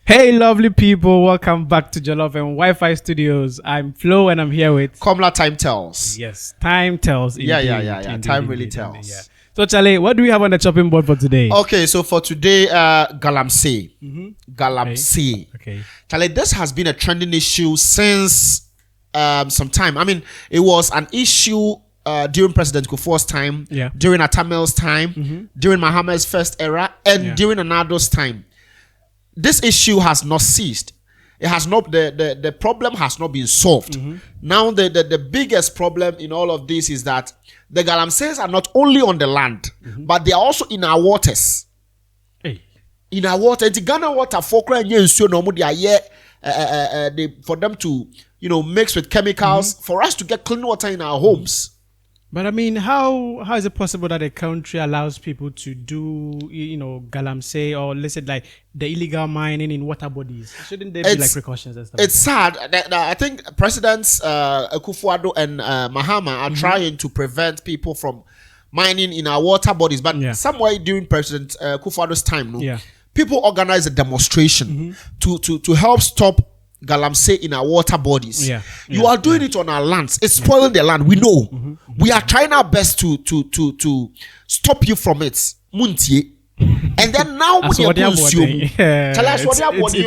Hey, lovely people, welcome back to Jollof and Wi-Fi Studios. I'm Flo and I'm here with Komla Time Tells. Yes, time tells. Yeah. Indeed, Time really tells. Yeah. So, Charlie, what do we have on the chopping board for today? Okay, so for today, Galamsey. Galamsey. Okay. Charlie, this has been a trending issue since some time. I mean, it was an issue during President Kufuor's time, during Atamel's time, during Mahama's first era, and during Anado's time. This issue has not ceased. It has not. The problem has not been solved. Now the biggest problem in all of this is that the Galamseyers are not only on the land, but they are also in our waters. Hey. In our water, the Ghana water for them to mix with chemicals for us to get clean water in our homes. But I mean, how is it possible that a country allows people to do, galamsey or let's say like the illegal mining in water bodies? Shouldn't there be like precautions and stuff? It's sad. I think Presidents Akufo-Addo and Mahama are trying to prevent people from mining in our water bodies. But somewhere during President Akufo-Addo's time, people organized a demonstration to help stop Galamsey in our water bodies. You are doing it on our lands. It's spoiling the land. We know. We are trying our best to stop you from it. Muntie. And then now it's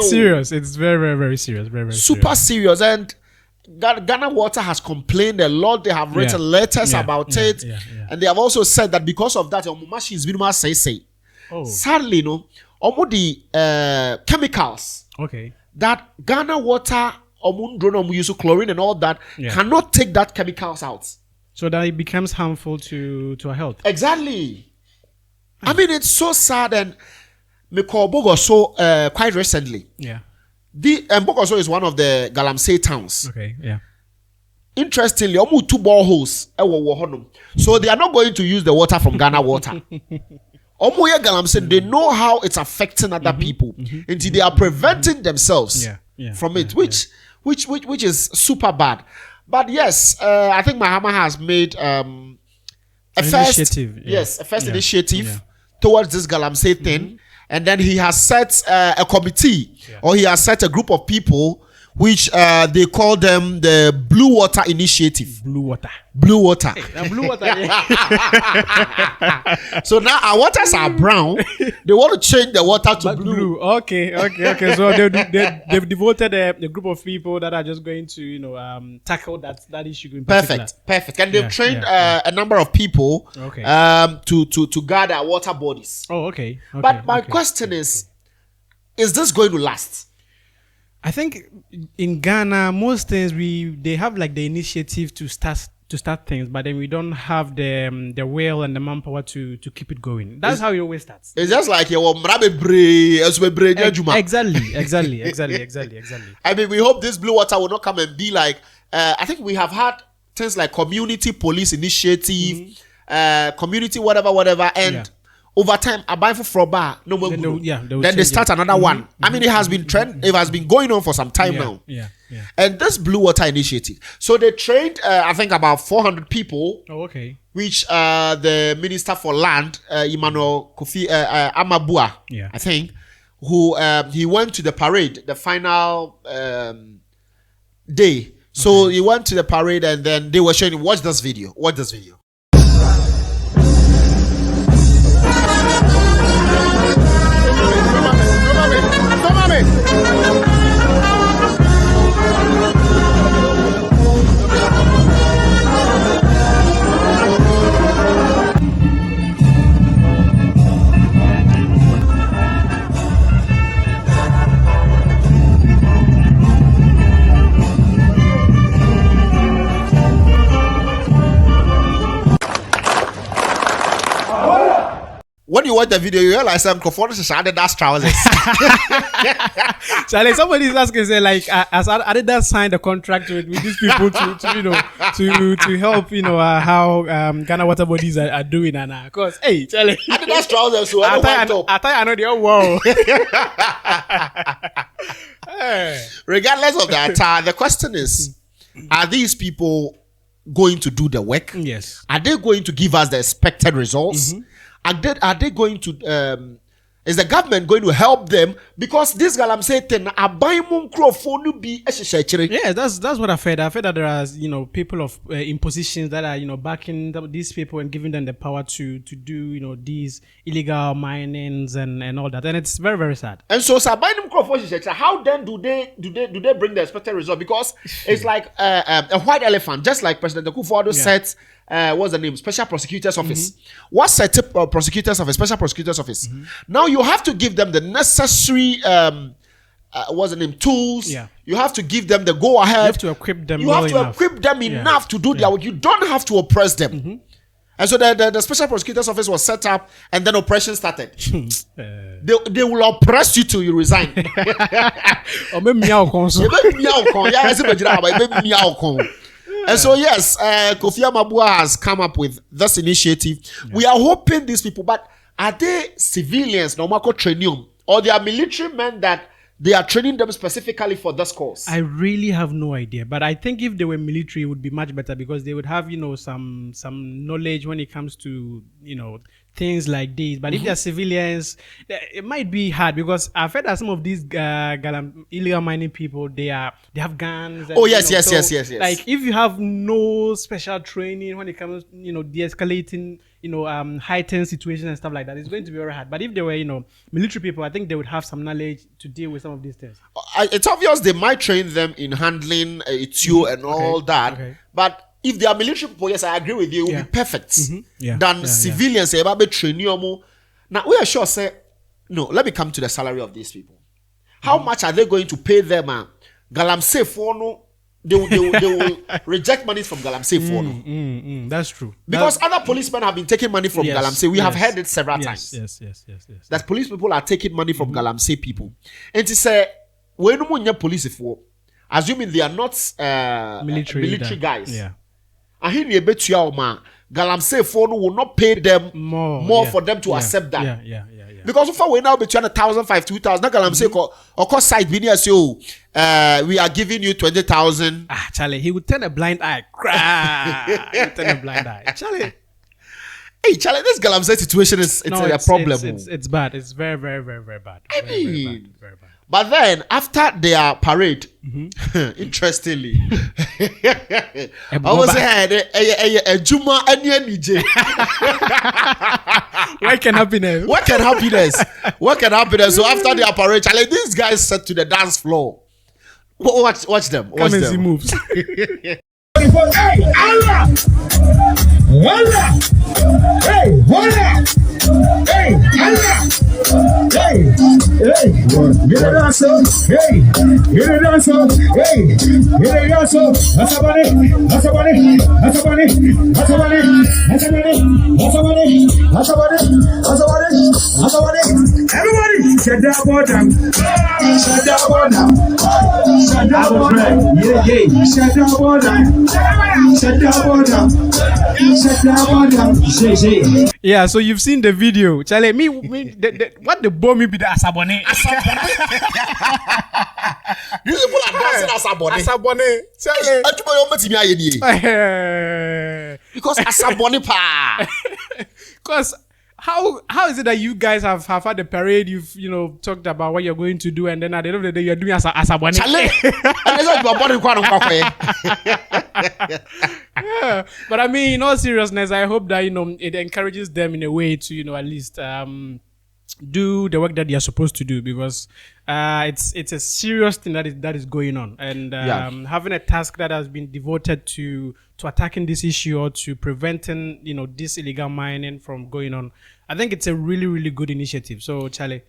serious. It's very, very serious. Very super serious. And Ghana Water has complained a lot. They have written letters about it. And they have also said that because of that, machines say. Sadly, the chemicals. Okay. That Ghana Water, use chlorine and all that, cannot take that chemicals out. So that it becomes harmful to our health. Exactly. I mean, it's so sad. And Bogoso quite recently. Bogoso is one of the Galamsey towns. Okay, Interestingly, two boreholes. So they are not going to use the water from Ghana Water. They know how it's affecting other people, and they are preventing themselves from it, which is super bad. But yes, I think Mahama has made a first initiative towards this Galamsey thing, and then he has set a committee, or he has set a group of people, which they call them the Blue Water Initiative. Blue Water. Blue Water. Hey, Blue Water. So now our waters are brown. They want to change the water to blue. Okay. So they've devoted a group of people that are just going to tackle that issue in particular. Perfect. And they've trained a number of people to guard our water bodies. Okay. But my question is this going to last? I think in Ghana, most things they have like the initiative to start things, but then we don't have the will and the manpower to keep it going. That's how it always starts. It's just like Exactly. I mean, we hope this Blue Water will not come and be like. I think we have had things like community police initiative, community whatever, and. Over time, I buy for bar. Then they start another one. I mean, it has been going on for some time now. And this Blue Water Initiative. So they trained, I think, about 400 people. Oh, okay. Which the Minister for Land, Emmanuel Kofi Amabua, I think, who he went to the parade, the final day. So he went to the parade, and then they were showing him, watch this video. When you watch the video, you realize I'm confronted to Adidas trousers. Charlie, somebody is asking, say, like, as Adidas signed a contract with these people to help, how Ghana water bodies are doing, and because hey, Charlie, Adidas trousers, so I know the whole world. Regardless of that, the question is, are these people going to do the work? Yes. Are they going to give us the expected results? Are they going to Is the government going to help them? Because this Galamsey thing, a buy microphone be yeah, that's what I've heard. I've heard that there are people of in positions that are backing these people and giving them the power to do these illegal minings and all that, and it's very, very sad. And so buy microphone, how then do they bring the expected result? Because it's like a white elephant, just like President Akufo-Addo said. What's the name? Special Prosecutor's Office. What set up Prosecutor's Office? Special Prosecutor's Office. Now you have to give them the necessary what's the name? Tools. Yeah. You have to give them the go ahead. You have to equip them. Equip them enough to do their work. You don't have to oppress them. And so the Special Prosecutor's Office was set up, and then oppression started. They will oppress you till you resign. And so yes, Kofi Amabua has come up with this initiative. We are hoping these people, but are they civilians, normal training, or they are military men that they are training them specifically for this cause? I really have no idea, but I think if they were military, it would be much better because they would have some knowledge when it comes to things like this. But if they're civilians, it might be hard because I've heard that some of these illegal mining people, they have guns. And, yes. Like if you have no special training when it comes, de-escalating, heightened situations and stuff like that, it's going to be very hard. But if they were, military people, I think they would have some knowledge to deal with some of these things. It's obvious they might train them in handling and all that, but if they are military people, yes, I agree with you, it will be perfect. Than civilians, they will train you. Now, we are sure, no, let me come to the salary of these people. How much are they going to pay them? Galamsey for no, they will reject money from Galamsey for no. That's true. Because other policemen have been taking money from Galamsey. We have heard it several times. Yes. That police people are taking money from Galamsey people. And to say, when you police for, assuming they are not military guys. Yeah. And here you bet you Galamsey for no will not pay them more for them to accept that. Yeah. Because if we now between 1,500 to 2,000, Galamsey or cost side business we are giving you 20,000. Charlie, he would turn a blind eye. He would turn a blind eye. Charlie. Hey, Charlie, this Galamsey situation is a problem. It's bad. It's very, very, very, very bad. I mean, very bad. But then after their parade, interestingly, I was a Juma and DJ. Where can happiness? What can happiness? So after their parade, Charlie, these guys set to the dance floor. Watch them. Come and see moves. Hey, Allah! Voila! Hey, voila! Hey, Allah! Hey, get it on so. Hey, get it on so. Hey, get it on so. Asabani. Everybody, shut down, boy, down. Shut down, boy, down. Shut down, boy, down. Yeah. Shut down, boy, down. Shut down, boy, down. Shut down, boy, down. Say. Yeah, so you've seen the video. Charlie, what the bomb be the Asabone? These people are dancing Asabone. Charlie. Because Asabone pa. Because how is it that you guys have had the parade? You've talked about what you're going to do, and then at the end of the day, you're doing Asabone. Yeah, but I mean, in all seriousness, I hope that it encourages them in a way to at least do the work that they are supposed to do, because it's a serious thing that is going on, and having a task that has been devoted to attacking this issue or to preventing this illegal mining from going on, I think it's a really, really good initiative. So Charlie,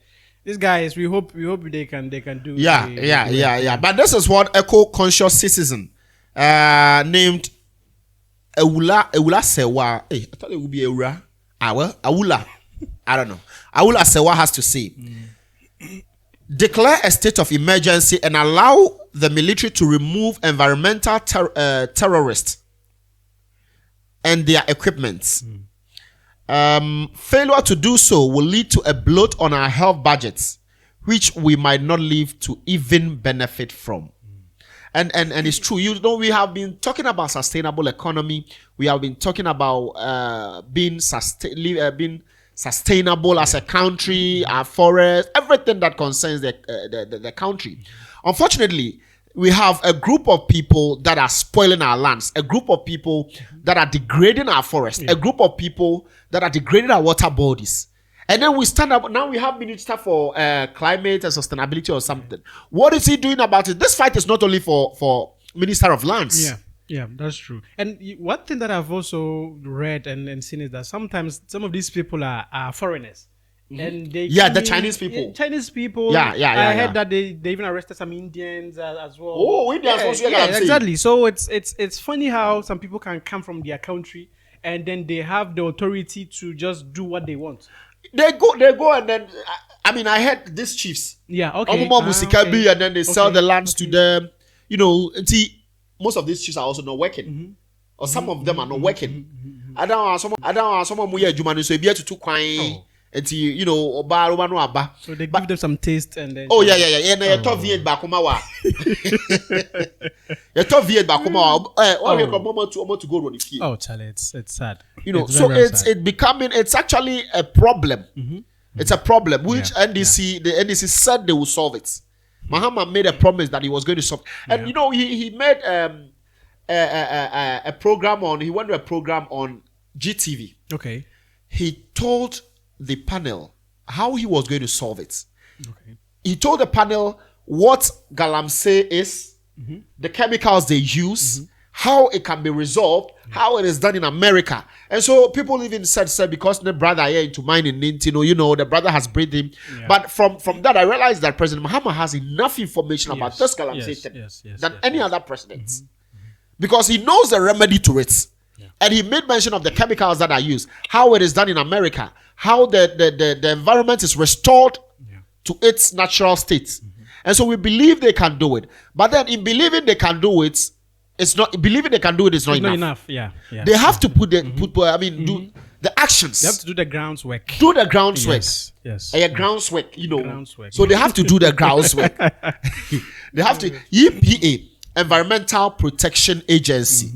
these guys, we hope they can do. Yeah. But this is what eco-conscious citizen named Ewula Sewa. Hey, I thought it would be Awula. I don't know. Awula Sewa has to say, declare a state of emergency and allow the military to remove environmental terrorists and their equipments. Failure to do so will lead to a bloat on our health budgets, which we might not live to even benefit from. And it's true. We have been talking about sustainable economy. We have been talking about being sustainable as a country, our forest, everything that concerns the country. Unfortunately, we have a group of people that are spoiling our lands, a group of people that are degrading our forest, a group of people that are degrading our water bodies. And then we stand up. Now we have Minister for Climate and Sustainability or something. What is he doing about it? This fight is not only for Minister of Lands. Yeah, that's true. And one thing that I've also read and seen is that sometimes some of these people are foreigners. And they the Chinese people. Chinese people. I heard that they even arrested some Indians as well. Oh, Indians also. Exactly. So it's funny how some people can come from their country and then they have the authority to just do what they want. They go and then I heard these chiefs. Yeah, okay. And then they sell the lands to them. You know, see, most of these chiefs are also not working. Or some of them are not working. I don't want someone who is Jumani so be to two coin. You know, so they give them some taste and then. Oh yeah. And you talk Viet Bakumawa. You talk Viet Bakumawa. To go on the field. Oh, Charlie, it's sad. You know, so it's actually a problem. It's a problem which the NDC said they will solve it. Mahama made a promise that he was going to solve. And you know, he made a program on. He went to a program on GTV. Okay. He told the panel how he was going to solve it. Okay. He told the panel what Galamsey is, the chemicals they use, how it can be resolved, how it is done in America. And so people even said because the brother here into mining, you know, the brother has breathed him. Yeah. But from that, I realized that President Mahama has enough information about this Galamsey than any other president. Because he knows the remedy to it. And he made mention of the chemicals that are used, how it is done in America, how the environment is restored to its natural state. And so we believe they can do it. But then in believing they can do it, it's not enough. Yeah. They have to do the actions. They have to do the groundwork. Yes. Groundswork, you know. Groundswork. So they have to do the groundswork. They have to. EPA, Environmental Protection Agency.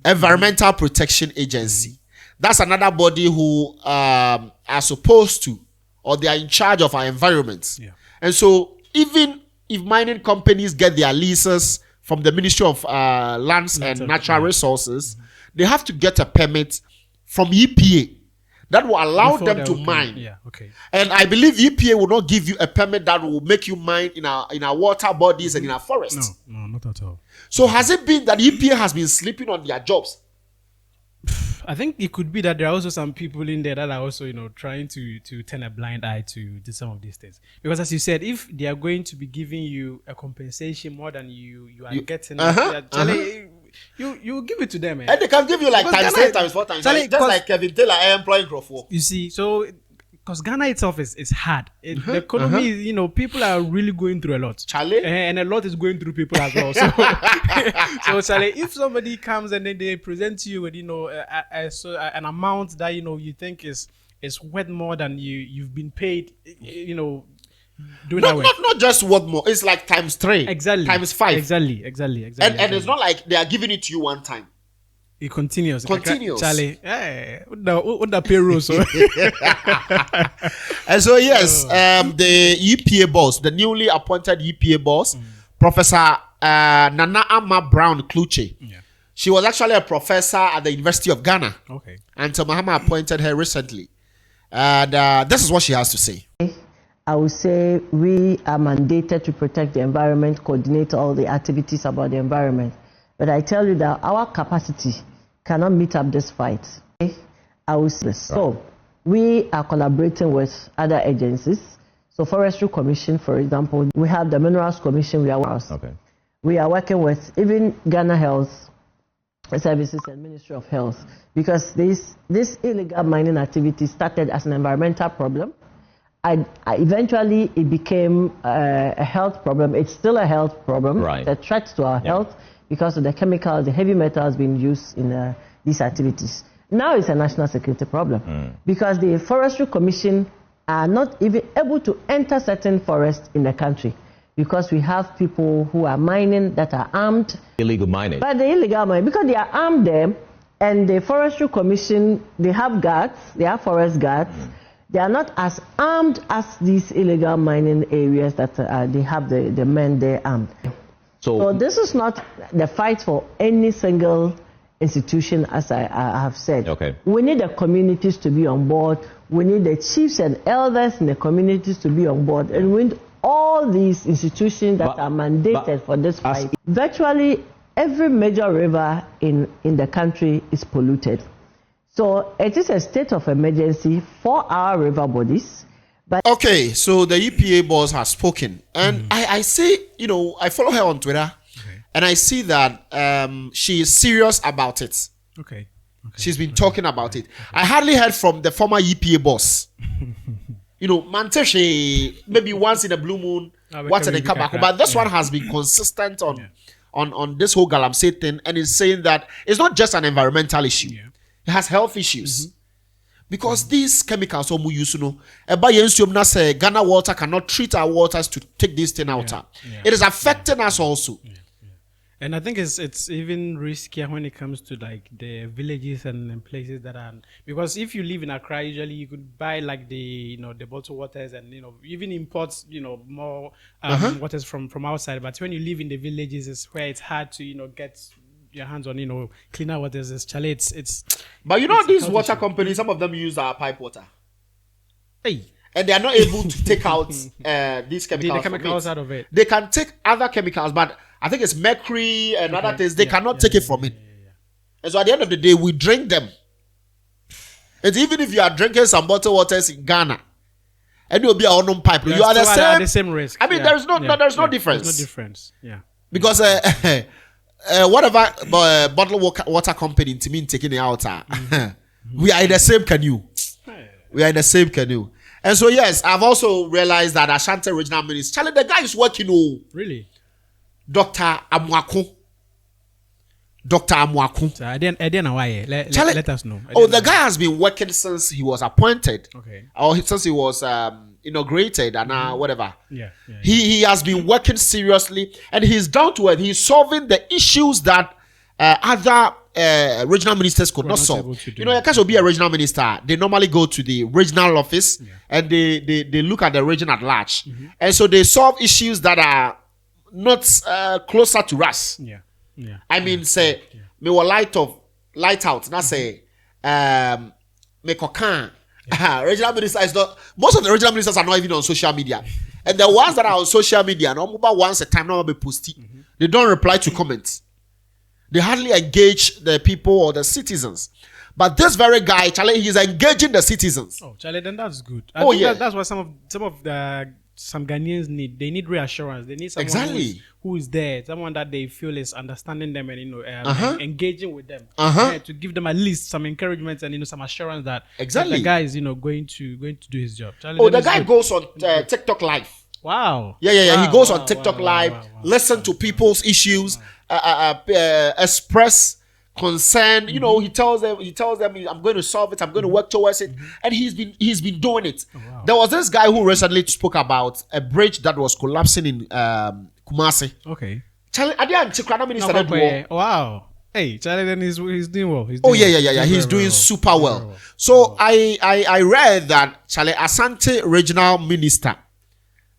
Environmental Protection Agency. That's another body who are supposed to, or they are in charge of our environment. Yeah. And so even if mining companies get their leases from the Ministry of Lands and Natural Resources, they have to get a permit from EPA that will allow them to mine. Yeah, okay. And I believe EPA will not give you a permit that will make you mine in our water bodies and in our forests. No, not at all. So has it been that EPA has been sleeping on their jobs? I think it could be that there are also some people in there that are also, trying to turn a blind eye to some of these things. Because as you said, if they are going to be giving you a compensation more than you are getting, you give it to them. And they can give you like times 3 times 4 times. Just like Kevin Taylor employing Grofo. You see, so because Ghana itself is hard. The economy is, people are really going through a lot. Charlie? And a lot is going through people as well. So Charlie, if somebody comes and then they present you with, an amount that, you think is worth more than you've been paid, not just worth more. It's like times 3. Exactly. Times 5. Exactly. And it's not like they are giving it to you one time. It continues. Charlie. What the payroll, so. And so, yes, the EPA boss, the newly appointed EPA boss, Professor Nana Ama Brown Kluche. Yeah. She was actually a professor at the University of Ghana. Okay. And so Mahama appointed her recently. And this is what she has to say. I would say we are mandated to protect the environment, coordinate all the activities about the environment. But I tell you that our capacity cannot meet up this fight. I will say this. So we are collaborating with other agencies. So Forestry Commission, for example, we have the Minerals Commission. We are working with even Ghana Health Services and Ministry of Health, because this illegal mining activity started as an environmental problem. Eventually, it became a health problem. It's still a health problem. Right. The threat to our health, because of the chemicals, the heavy metals being used in these activities. Now it's a national security problem because the Forestry Commission are not even able to enter certain forests in the country because we have people who are mining that are armed. Illegal mining. But the illegal mining, because they are armed there, And the Forestry Commission, they have guards, they have forest guards. They are not as armed as these illegal mining areas that they have the men there armed. So this is not the fight for any single institution, as I have said. Okay. We need the communities to be on board. We need the chiefs and elders in the communities to be on board. And we need all these institutions that are mandated for this fight. Virtually every major river in the country is polluted. So it is a state of emergency for our river bodies. But okay, so the EPA boss has spoken, and I see, I follow her on Twitter, and I see that she is serious about it. Okay. She's been talking about it. I hardly heard from the former EPA boss. Manteche, maybe once in a blue moon, once in a come back. But this one has been consistent on this whole Galamsey thing, and is saying that it's not just an environmental issue. Yeah. It has health issues. Because these chemicals are use, Ghana water cannot treat our waters to take this thing out. It is affecting us also. And I think it's even riskier when it comes to like the villages and places that are, because if you live in Accra, usually you could buy like the the bottled waters and even import more waters from outside. But when you live in the villages, it's where it's hard to get your hands on cleaner waters. It's but these water companies, some of them use our pipe water. Hey. And they are not able to take out these chemicals. The chemicals out of it. They can take other chemicals, but I think it's mercury and other things. They cannot take it from it. And so at the end of the day, we drink them. And even if you are drinking some bottled waters in Ghana, and you'll be our own pipe, you are the same risk. I mean, there's no difference. There's no difference. Yeah. Because whatever bottled water company to me taking it out, we are in the same canoe. We are in the same canoe. And so, yes, I've also realized that Ashanti Regional Minister, Charlie, the guy is working. Really? Dr. Amwako. So I didn't know why. Let us know. The guy has been working since he was appointed. Okay. Or since he was inaugurated and whatever. Yeah. He has been working seriously, and he's down to it. He's solving the issues that other regional ministers could not solve. In case of be a regional minister, they normally go to the regional office and they look at the region at large. And so they solve issues that are not closer to us. I mean, say, me will light out. Not say, me kokan. Regional minister is not. Most of the regional ministers are not even on social media, and the ones that are on social media, no about once a time, not be posting. They don't reply to comments. They hardly engage the people or the citizens. But this very guy, Charlie, he is engaging the citizens. Oh, Charlie, then that's good. I think that's what some Ghanaians need. They need reassurance. They need someone who is there, someone that they feel is understanding them and engaging with them, to give them at least some encouragement and some assurance that the guy is going to do his job. Charlie, the guy goes on TikTok live. Wow. Yeah. He goes on TikTok live, listen to people's issues, express concern. He tells them, I'm going to solve it. I'm going to work towards it, and he's been doing it. Oh, wow. There was this guy who recently spoke about a bridge that was collapsing in Kumasi. Okay. Charlie, minister. Wow. Hey, Charlie, then he's doing well. He's doing super well. So I read that Charlie Asante regional minister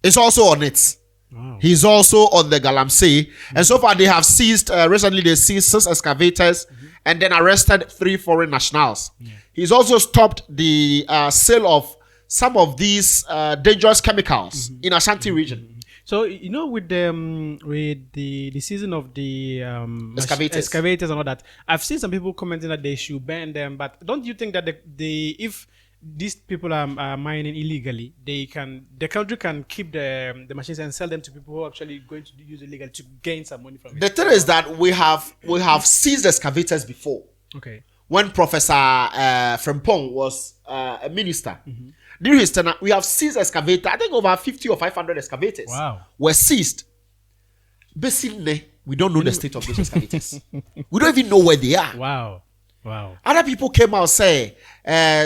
is also on it. Wow. He's also on the Galamsey, and so far they have seized. Recently, they seized 6 excavators and then arrested 3 foreign nationals. He's also stopped the sale of some of these dangerous chemicals in Ashanti region. So with the season of the excavators and all that, I've seen some people commenting that they should ban them. But don't you think that if these people are mining illegally, the country can keep the machines and sell them to people who are actually going to use illegally to gain some money from it? The thing is that we have seized excavators before. Okay. When Professor Frempong was a minister, during his tenure, we have seized excavators. I think over 50 or 500 excavators were seized. Basically, we don't know the state of those excavators. We don't even know where they are. Wow. Other people came out and say,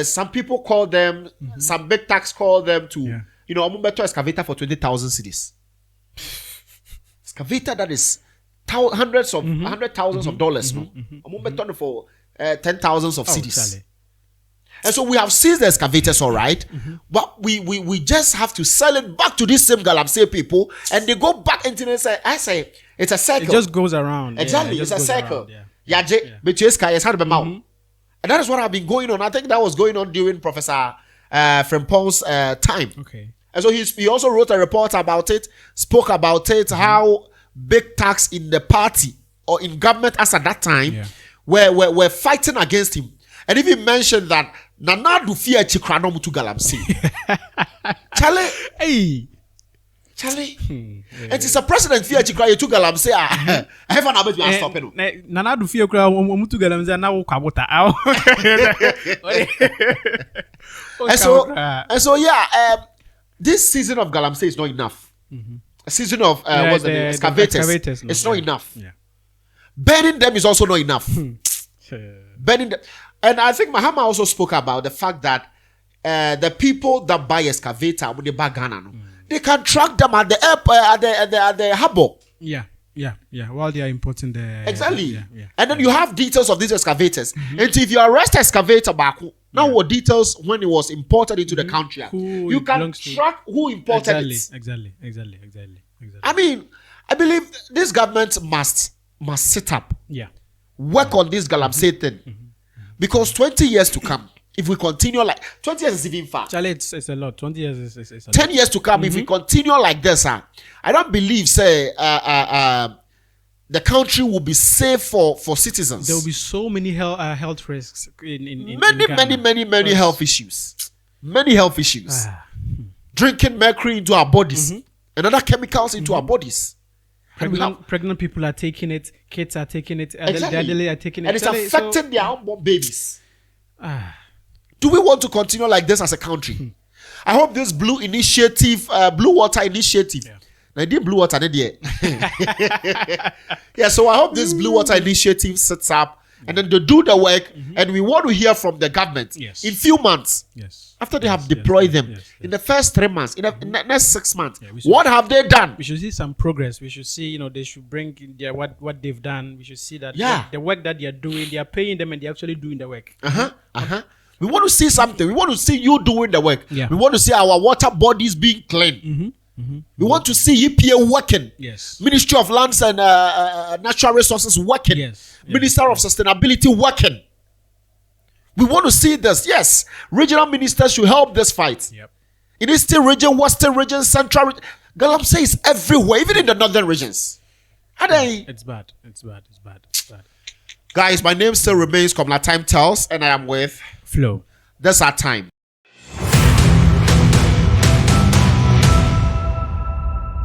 some people call them, some big tax call them to, I'm better excavator for 20,000 cedis. Excavator that is hundreds of $100,000s of dollars. I'm better for 10,000s of Oh, cities. Charlie. And so we have seized the excavators, all right, but we just have to sell it back to these same Galamsey people, and they go back into the say, I say it's a cycle. It just goes around. Exactly, Yeah, it it's just a goes cycle. around, yeah. But yes, has had and that is what have been going on. I think that was going on during Professor Frimpong's time. Okay. And so he also wrote a report about it, spoke about it, how big tax in the party or in government as at that time were fighting against him. And even mentioned that Nana do fear Chikranom to Galamsey. Charlie, Hey. and it's a president fear Chikra to Galamsey. I have an habit to stop it. Nana do fear kura omutu galamsey na wo kwabota. And so this season of Galamsey is not enough. A season of what's the name? Excavators. It's not enough. Yeah. Burning them is also not enough. Burning them. And I think Mahama also spoke about the fact that the people that buy excavator when they buy Ghana, they can track them at the airport, at the harbor. Yeah. While they are importing the Exactly. And then you have details of these excavators. And if you arrest excavator back, now what details when it was imported into the country? You can track who imported it. Exactly. I mean, I believe this government must sit up, work on this Galamsey thing. Because 20 years to come, if we continue like 20 years is even far. Charlie, it's a lot. 20 years is a 10 lot. years to come, if we continue like this, I don't believe the country will be safe for citizens. There will be so many health risks in many health issues. Many health issues. Drinking mercury into our bodies and other chemicals into our bodies. Pregnant people are taking it, kids are taking it, the elderly are taking it. And it's affecting their unborn babies. Do we want to continue like this as a country? I hope this blue water initiative. Now, did blue water, so I hope this blue water initiative sets up and then they do the work, and we want to hear from the government in few months. After they have deployed them in the first 3 months, in the next 6 months, what have they done? We should see some progress. We should see, they should bring their what they've done. We should see that the work that they are doing, they are paying them and they're actually doing the work. We want to see something. We want to see you doing the work. We want to see our water bodies being cleaned. We want to see EPA working. Ministry of Lands and Natural Resources working. Minister of Sustainability working. We want to see this. Regional ministers should help this fight. In Eastern region, Western region, Central region. Galamsey is everywhere, even in the northern regions. It's bad. It's bad. Guys, my name still remains Komla Time Tells, and I am with Flow. That's our time.